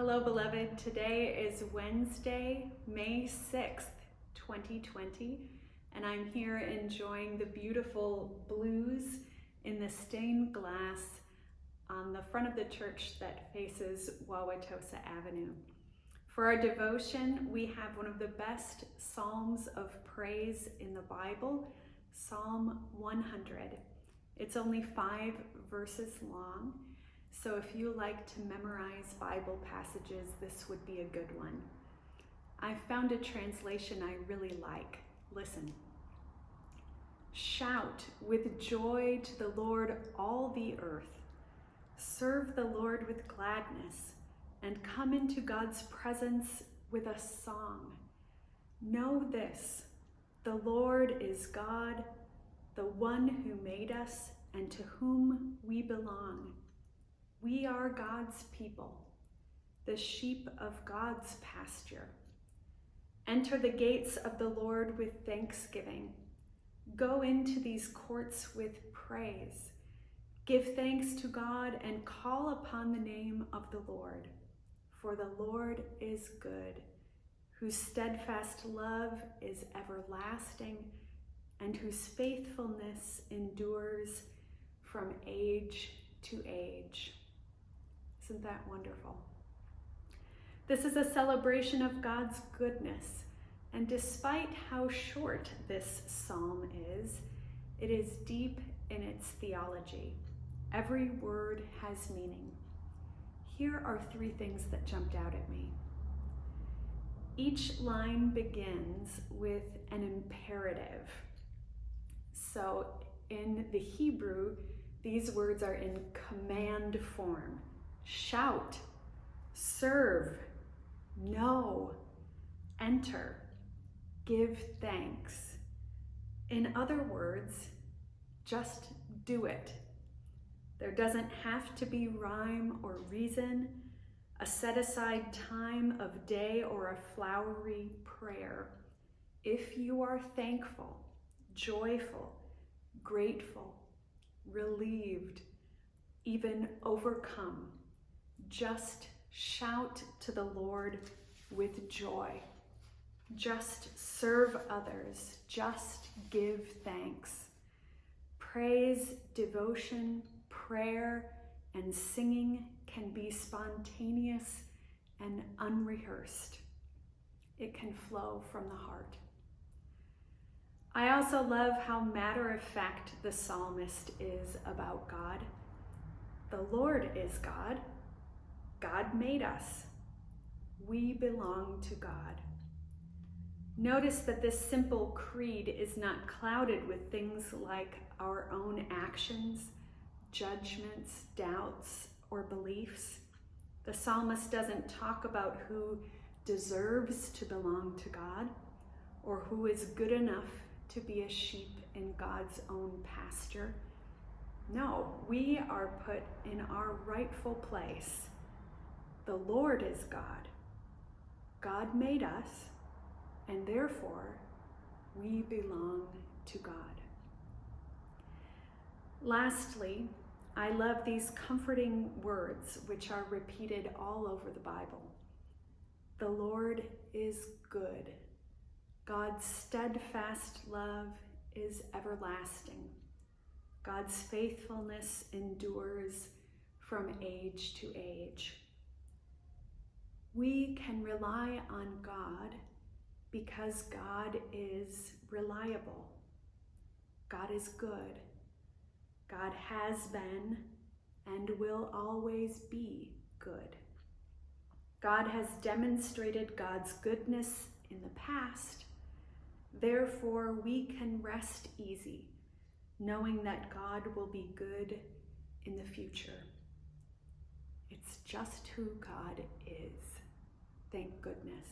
Hello, beloved. Today is Wednesday, May 6th, 2020, and I'm here enjoying the beautiful blues in the stained glass on the front of the church that faces Wauwatosa Avenue. For our devotion, we have one of the best psalms of praise in the Bible, Psalm 100. It's only 5 verses long. So if you like to memorize Bible passages, this would be a good one. I found a translation I really like. Listen. Shout with joy to the Lord, all the earth. Serve the Lord with gladness and come into God's presence with a song. Know this, the Lord is God, the one who made us and to whom we belong. We are God's people, the sheep of God's pasture. Enter the gates of the Lord with thanksgiving. Go into these courts with praise. Give thanks to God and call upon the name of the Lord. For the Lord is good, whose steadfast love is everlasting, and whose faithfulness endures from age to age. Isn't that wonderful? This is a celebration of God's goodness, and despite how short this psalm is, it is deep in its theology. Every word has meaning. Here are 3 things that jumped out at me. Each line begins with an imperative. So in the Hebrew, these words are in command form. Shout, serve, know, enter, give thanks. In other words, just do it. There doesn't have to be rhyme or reason, a set-aside time of day or a flowery prayer. If you are thankful, joyful, grateful, relieved, even overcome, just shout to the Lord with joy. Just serve others. Just give thanks. Praise, devotion, prayer, and singing can be spontaneous and unrehearsed. It can flow from the heart. I also love how matter-of-fact the psalmist is about God. The Lord is God. God made us. We belong to God. Notice that this simple creed is not clouded with things like our own actions, judgments, doubts, or beliefs. The psalmist doesn't talk about who deserves to belong to God or who is good enough to be a sheep in God's own pasture. No, we are put in our rightful place. The Lord is God. God made us, and therefore we belong to God. Lastly, I love these comforting words which are repeated all over the Bible. The Lord is good. God's steadfast love is everlasting. God's faithfulness endures from age to age. We can rely on God because God is reliable. God is good. God has been and will always be good. God has demonstrated God's goodness in the past. Therefore, we can rest easy, knowing that God will be good in the future. It's just who God is. Thank goodness.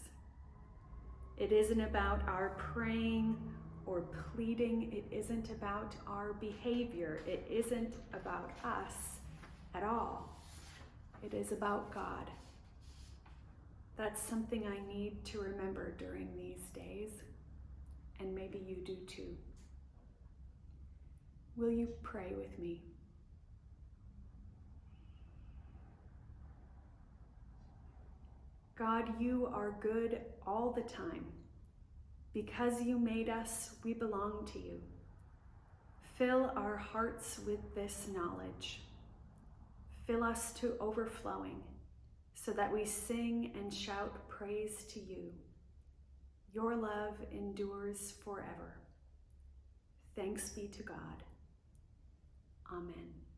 It isn't about our praying or pleading. It isn't about our behavior. It isn't about us at all. It is about God. That's something I need to remember during these days, and maybe you do too. Will you pray with me? God, you are good all the time. Because you made us, we belong to you. Fill our hearts with this knowledge. Fill us to overflowing, so that we sing and shout praise to you. Your love endures forever. Thanks be to God. Amen.